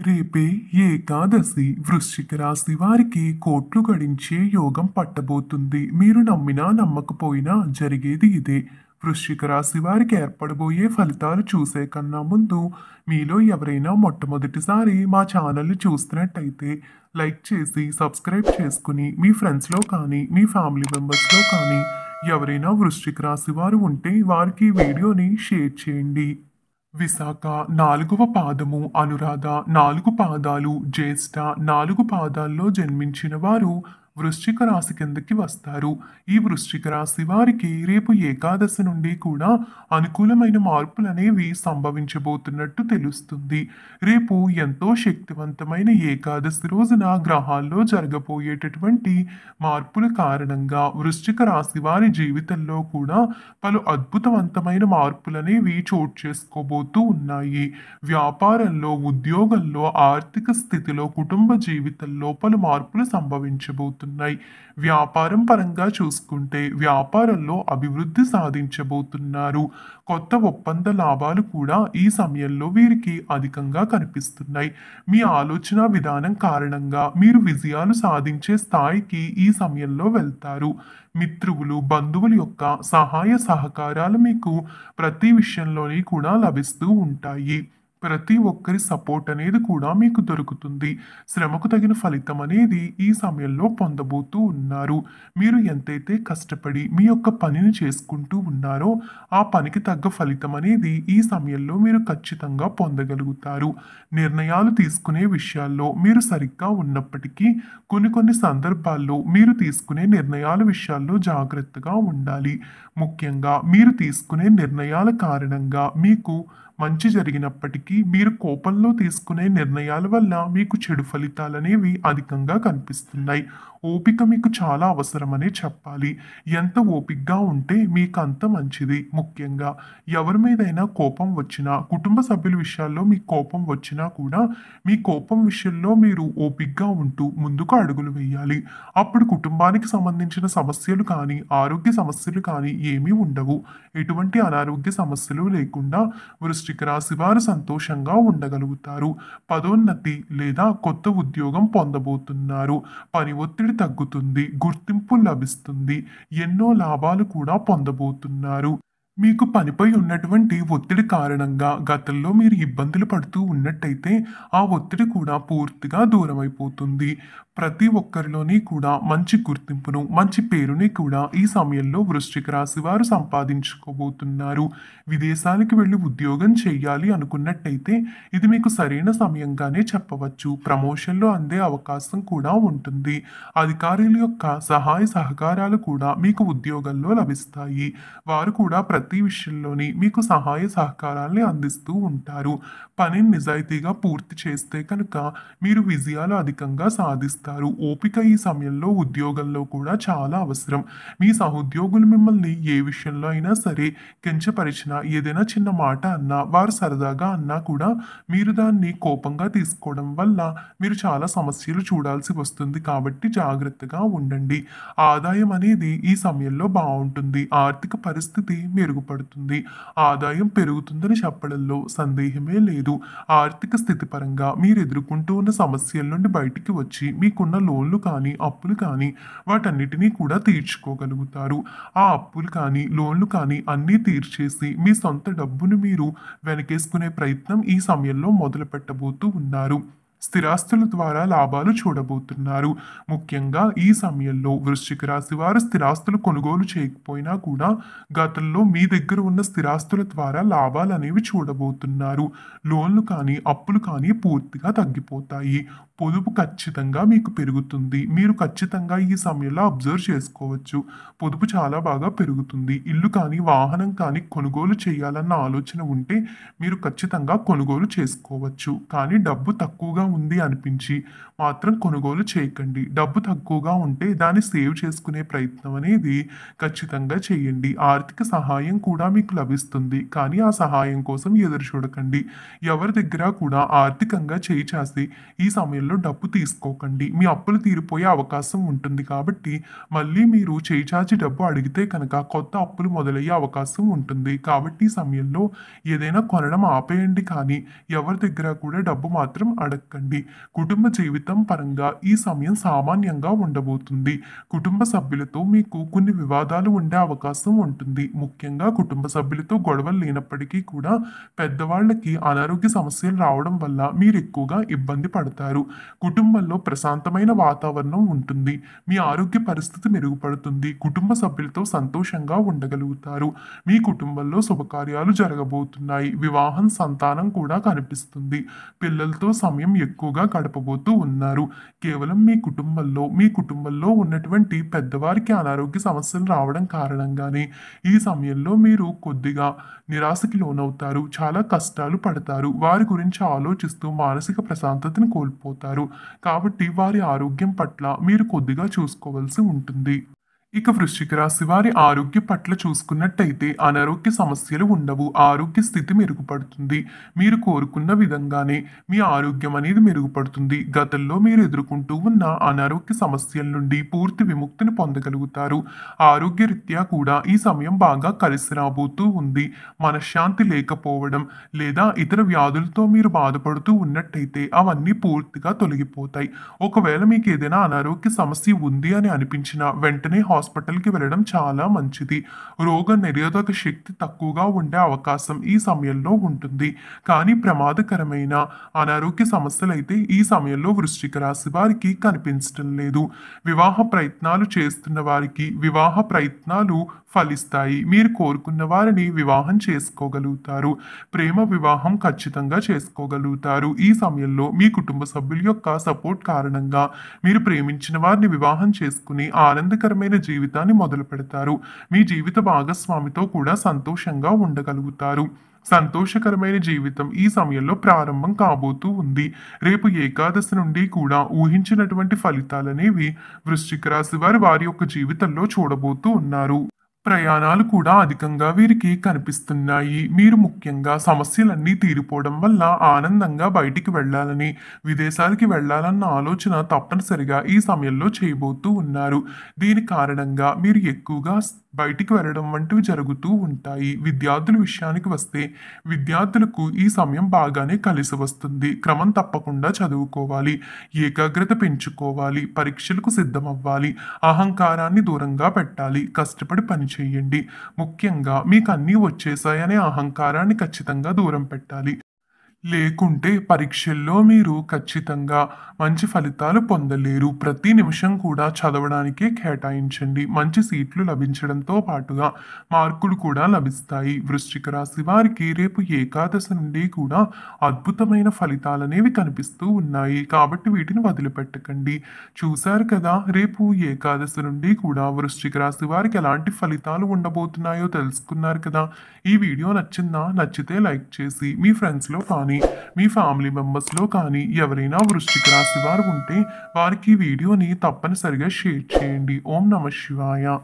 రేపే ఏకాదశి వృశ్చిక రాశి వారికి కోట్లు గడించే యోగం పట్టబోతుంది. మీరు నమ్మినా నమ్మకపోయినా జరిగేది ఇదే. వృశ్చిక రాశి వారికి ఏర్పడబోయే ఫలితాలు చూసే కన్నా ముందు మీలో ఎవరైనా మొట్టమొదటిసారి మా ఛానల్ని చూస్తున్నట్టయితే లైక్ చేసి సబ్స్క్రైబ్ చేసుకుని మీ ఫ్రెండ్స్లో కానీ మీ ఫ్యామిలీ మెంబర్స్లో కానీ ఎవరైనా వృశ్చిక రాశి వారు ఉంటే వారికి ఈ వీడియోని షేర్ చేయండి. విశాఖ నాలుగవ పాదము, అనురాధ నాలుగు పాదాలు, జ్యేష్ఠ నాలుగు పాదాల్లో జన్మించిన వారు వృశ్చిక రాశి కిందకి వస్తారు. ఈ వృశ్చిక రాశి వారికి రేపు ఏకాదశి నుండి కూడా అనుకూలమైన మార్పులు అనేవి సంభవించబోతున్నట్టు తెలుస్తుంది. రేపు ఎంతో శక్తివంతమైన ఏకాదశి రోజున గ్రహాల్లో జరగబోయేటటువంటి మార్పుల కారణంగా వృశ్చిక రాశి వారి జీవితంలో కూడా పలు అద్భుతవంతమైన మార్పులనేవి చోటు చేసుకోబోతూ ఉన్నాయి. వ్యాపారంలో, ఉద్యోగంలో, ఆర్థిక స్థితిలో, కుటుంబ జీవితంలో పలు మార్పులు సంభవించబోతున్నాయి. వ్యాపారం పరంగా చూసుకుంటే వ్యాపారంలో అభివృద్ధి సాధించబోతున్నారు. కొత్త ఒప్పంద లాభాలు కూడా ఈ సమయంలో వీరికి అధికంగా కనిపిస్తున్నాయి. మీ ఆలోచన విధానం కారణంగా మీరు విజయాలు సాధించే స్థాయికి ఈ సమయంలో వెళ్తారు. మిత్రువులు, బంధువుల యొక్క సహాయ సహకారాలు మీకు ప్రతి విషయంలోని కూడా లభిస్తూ ఉంటాయి. ప్రతి ఒక్కరి సపోర్ట్ అనేది కూడా మీకు దొరుకుతుంది. శ్రమకు తగిన ఫలితం అనేది ఈ సమయంలో పొందబోతూ ఉన్నారు. మీరు ఎంతైతే కష్టపడి మీ యొక్క పనిని చేసుకుంటూ ఉన్నారో ఆ పనికి తగ్గ ఫలితం అనేది ఈ సమయంలో మీరు ఖచ్చితంగా పొందగలుగుతారు. నిర్ణయాలు తీసుకునే విషయాల్లో మీరు సరిగ్గా ఉన్నప్పటికీ కొన్ని సందర్భాల్లో మీరు తీసుకునే నిర్ణయాల విషయాల్లో జాగ్రత్తగా ఉండాలి. ముఖ్యంగా మీరు తీసుకునే నిర్ణయాల కారణంగా మీకు మంచి జరిగినప్పటికీ మీరు కోపంలో తీసుకునే నిర్ణయాల వల్ల మీకు చెడు ఫలితాలనేవి అధికంగా కనిపిస్తున్నాయి. ఓపిక మీకు చాలా అవసరమనే చెప్పాలి. ఎంత ఓపికగా ఉంటే మీకు అంత మంచిది. ముఖ్యంగా ఎవరి మీదైనా కోపం వచ్చినా, కుటుంబ సభ్యుల విషయాల్లో మీకు కోపం వచ్చినా కూడా మీ కోపం విషయంలో మీరు ఓపికగా ఉంటూ ముందుకు అడుగులు వేయాలి. అప్పుడు కుటుంబానికి సంబంధించిన సమస్యలు కానీ, ఆరోగ్య సమస్యలు కానీ ఏమీ ఉండవు. ఎటువంటి అనారోగ్య సమస్యలు లేకుండా వృశ్చిక రాశి వారు సంతోషంగా ఉండగలుగుతారు. పదోన్నతి లేదా కొత్త ఉద్యోగం పొందబోతున్నారు. పని ఒత్తిడి తగ్గుతుంది. గుర్తింపు లభిస్తుంది. ఎన్నో లాభాలు కూడా పొందబోతున్నారు. మీకు పనిపై ఉన్నటువంటి ఒత్తిడి కారణంగా గతంలో మీరు ఇబ్బందులు పడుతూ ఉన్నట్టయితే ఆ ఒత్తిడి కూడా పూర్తిగా దూరమైపోతుంది. ప్రతి ఒక్కరిలోని కూడా మంచి గుర్తింపును, మంచి పేరుని కూడా ఈ సమయంలో వృశ్చిక రాశి వారు సంపాదించుకోబోతున్నారు. విదేశాలకు వెళ్ళి ఉద్యోగం చేయాలి అనుకున్నట్టయితే ఇది మీకు సరైన సమయంగానే చెప్పవచ్చు. ప్రమోషన్లు అందే అవకాశం కూడా ఉంటుంది. అధికారుల యొక్క సహాయ సహకారాలు కూడా మీకు ఉద్యోగంలో లభిస్తాయి. వారు కూడా ప్రతి విషయంలోని మీకు సహాయ సహకారాల్ని అందిస్తూ ఉంటారు. పనిని నిజాయితీగా పూర్తి చేస్తే కనుక మీరు విజయాలు అధికంగా సాధిస్తారు. ఓపిక ఈ సమయంలో ఉద్యోగంలో కూడా చాలా అవసరం. మీ సహోద్యోగులు మిమ్మల్ని ఏ విషయంలో అయినా సరే కించపరిచినా, ఏదైనా చిన్న మాట అన్నా, వారు సరదాగా అన్నా కూడా మీరు దాన్ని కోపంగా తీసుకోవడం వల్ల మీరు చాలా సమస్యలు చూడాల్సి వస్తుంది. కాబట్టి జాగ్రత్తగా ఉండండి. ఆదాయం అనేది ఈ సమయంలో బాగుంటుంది. ఆర్థిక పరిస్థితి మెరుగుపడుతుంది. ఆదాయం పెరుగుతుందని చెప్పడంలో సందేహమే లేదు. ఆర్థిక స్థితి పరంగా మీరు ఎదుర్కొంటూ ఉన్న సమస్యల నుండి బయటికి వచ్చి మీకున్న లోన్లు కానీ, అప్పులు కానీ వాటన్నిటినీ కూడా తీర్చుకోగలుగుతారు. ఆ అప్పులు కానీ, లోన్లు కానీ అన్నీ తీర్చేసి మీ సొంత డబ్బును మీరు వెనకేసుకునే ప్రయత్నం ఈ సమయంలో మొదలు పెట్టబోతూ ఉన్నారు. స్థిరాస్తుల ద్వారా లాభాలు చూడబోతున్నారు. ముఖ్యంగా ఈ సమయంలో వృశ్చిక రాశి వారు స్థిరాస్తులు కొనుగోలు చేయకపోయినా కూడా గతంలో మీ దగ్గర ఉన్న స్థిరాస్తుల ద్వారా లాభాలు అనేవి చూడబోతున్నారు. లోన్లు కానీ, అప్పులు కానీ పూర్తిగా తగ్గిపోతాయి. పొదుపు ఖచ్చితంగా మీకు పెరుగుతుంది. మీరు ఖచ్చితంగా ఈ సమయంలో అబ్జర్వ్ చేసుకోవచ్చు. పొదుపు చాలా బాగా పెరుగుతుంది. ఇల్లు కానీ, వాహనం కానీ కొనుగోలు చేయాలన్న ఆలోచన ఉంటే మీరు ఖచ్చితంగా కొనుగోలు చేసుకోవచ్చు. కానీ డబ్బు తక్కువగా ఉంది అనిపించి మాత్రం కొనుగోలు చేయకండి. డబ్బు తక్కువగా ఉంటే దాన్ని సేవ్ చేసుకునే ప్రయత్నం అనేది ఖచ్చితంగా చేయండి. ఆర్థిక సహాయం కూడా మీకు లభిస్తుంది. కానీ ఆ సహాయం కోసం ఎదురు చూడకండి. ఎవరి దగ్గర కూడా ఆర్థికంగా చేయి చాసి ఈ సమయంలో డబ్బు తీసుకోకండి. మీ అప్పులు తీరిపోయే అవకాశం ఉంటుంది కాబట్టి మళ్ళీ మీరు చేయి చాచి డబ్బు అడిగితే కనుక కొత్త అప్పులు మొదలయ్యే అవకాశం ఉంటుంది. కాబట్టి ఈ సమయంలో ఏదైనా కొనడం ఆపేయండి కానీ ఎవరి దగ్గర కూడా డబ్బు మాత్రం అడగకండి. కుటుంబ జీవితం పరంగా ఈ సమయం సామాన్యంగా ఉండబోతుంది. కుటుంబ సభ్యులతో మీకు కొన్ని వివాదాలు ఉండే అవకాశం ఉంటుంది. ముఖ్యంగా కుటుంబ సభ్యులతో గొడవలు లేనప్పటికీ కూడా పెద్దవాళ్ళకి అనారోగ్య సమస్యలు రావడం వల్ల మీరు ఎక్కువగా ఇబ్బంది పడతారు. కుటుంబంలో ప్రశాంతమైన వాతావరణం ఉంటుంది. మీ ఆరోగ్య పరిస్థితి మెరుగుపడుతుంది. కుటుంబ సభ్యులతో సంతోషంగా ఉండగలుగుతారు. మీ కుటుంబంలో శుభకార్యాలు జరగబోతున్నాయి. వివాహం, సంతానం కూడా కనిపిస్తుంది. పిల్లలతో సమయం ఎక్కువగా గడపబోతూ ఉన్నారు. కేవలం మీ కుటుంబంలో ఉన్నటువంటి పెద్దవారికి అనారోగ్య సమస్యలు రావడం కారణంగానే ఈ సమయంలో మీరు కొద్దిగా నిరాశకి లోనవుతారు. చాలా కష్టాలు పడతారు. వారి గురించి ఆలోచిస్తూ మానసిక ప్రశాంతతని కోల్పోతారు. కాబట్టి వారి ఆరోగ్యం పట్ల మీరు కొద్దిగా చూసుకోవాల్సి ఉంటుంది. ఇక వృశ్చిక రాశి వారి ఆరోగ్య పట్ల చూసుకున్నట్టయితే అనారోగ్య సమస్యలు ఉండవు. ఆరోగ్య స్థితి మెరుగుపడుతుంది. మీరు కోరుకున్న విధంగానే మీ ఆరోగ్యం అనేది మెరుగుపడుతుంది. గతంలో మీరు ఎదుర్కొంటూ ఉన్న అనారోగ్య సమస్యల నుండి పూర్తి విముక్తిని పొందగలుగుతారు. ఆరోగ్యరీత్యా కూడా ఈ సమయం బాగా కలిసి రాబోతూ ఉంది. మనశ్శాంతి లేకపోవడం లేదా ఇతర వ్యాధులతో మీరు బాధపడుతూ ఉన్నట్టయితే అవన్నీ పూర్తిగా తొలగిపోతాయి. ఒకవేళ మీకు ఏదైనా అనారోగ్య సమస్య ఉంది అని అనిపించినా వెంటనే హాస్పిటల్కి వెళ్ళడం చాలా మంచిది. రోగ నిరోధక శక్తి తక్కువగా ఉండే అవకాశం ఈ సమయంలో ఉంటుంది. కానీ ప్రమాదకరమైన అనారోగ్య సమస్యలు అయితే ఈ సమయంలో వృశ్చిక రాశి వారికి కనిపించడం లేదు. వివాహ ప్రయత్నాలు చేస్తున్న వారికి వివాహ ప్రయత్నాలు ఫలిస్తాయి. మీరు కోరుకున్న వారిని వివాహం చేసుకోగలుగుతారు. ప్రేమ వివాహం ఖచ్చితంగా చేసుకోగలుగుతారు. ఈ సమయంలో మీ కుటుంబ సభ్యుల యొక్క సపోర్ట్ కారణంగా మీరు ప్రేమించిన వారిని వివాహం చేసుకుని ఆనందకరమైన జీవితాన్ని మొదలు పెడతారు. మీ జీవిత భాగస్వామితో కూడా సంతోషంగా ఉండగలుగుతారు. సంతోషకరమైన జీవితం ఈ సమయంలో ప్రారంభం కాబోతూ ఉంది. రేపు ఏకాదశి నుండి కూడా ఊహించినటువంటి ఫలితాలనేవి వృశ్చిక రాశి వారి యొక్క జీవితంలో చూడబోతూ ఉన్నారు. ప్రయాణాలు కూడా అధికంగా వీరికి కనిపిస్తున్నాయి. మీరు ముఖ్యంగా సమస్యలన్నీ తీరిపోవడం వల్ల ఆనందంగా బయటికి వెళ్ళాలని, విదేశాలకి వెళ్ళాలన్న ఆలోచన తప్పనిసరిగా ఈ సమయంలో చేయబోతూ ఉన్నారు. దీని కారణంగా మీరు ఎక్కువగా బయటికి వెళ్ళడం వంటివి జరుగుతూ ఉంటాయి. విద్యార్థుల విషయానికి వస్తే విద్యార్థులకు ఈ సమయం బాగానే కలిసి వస్తుంది. క్రమం తప్పకుండా చదువుకోవాలి. ఏకాగ్రత పెంచుకోవాలి. పరీక్షలకు సిద్ధమవ్వాలి. అహంకారాన్ని దూరంగా పెట్టాలి. కష్టపడి పని చేయండి. ముఖ్యంగా మీకు అన్నీ వచ్చేసాయనే అహంకారాన్ని ఖచ్చితంగా దూరం పెట్టాలి. లేకుంటే పరీక్షల్లో మీరు ఖచ్చితంగా మంచి ఫలితాలు పొందలేరు. ప్రతి నిమిషం కూడా చదవడానికే కేటాయించండి. మంచి సీట్లు లభించడంతో పాటుగా మార్కులు కూడా లభిస్తాయి. వృశ్చిక రాశి వారికి రేపు ఏకాదశి నుండి కూడా అద్భుతమైన ఫలితాలు అనేవి కనిపిస్తూ ఉన్నాయి. కాబట్టి వీటిని వదిలిపెట్టకండి. చూశారు కదా, రేపు ఏకాదశి నుండి కూడా వృశ్చిక రాశి వారికి ఎలాంటి ఫలితాలు ఉండబోతున్నాయో తెలుసుకున్నారు కదా. ఈ వీడియో నచ్చిందా? నచ్చితే లైక్ చేసి మీ ఫ్రెండ్స్లో కానీ మీ ఫ్యామిలీ మెంబర్స్లో కానీ ఎవరైనా వృశ్చిక రాశి వారు ఉంటే వారికి ఈ వీడియోని తప్పనిసరిగా షేర్ చేయండి. ఓం నమః శివాయ.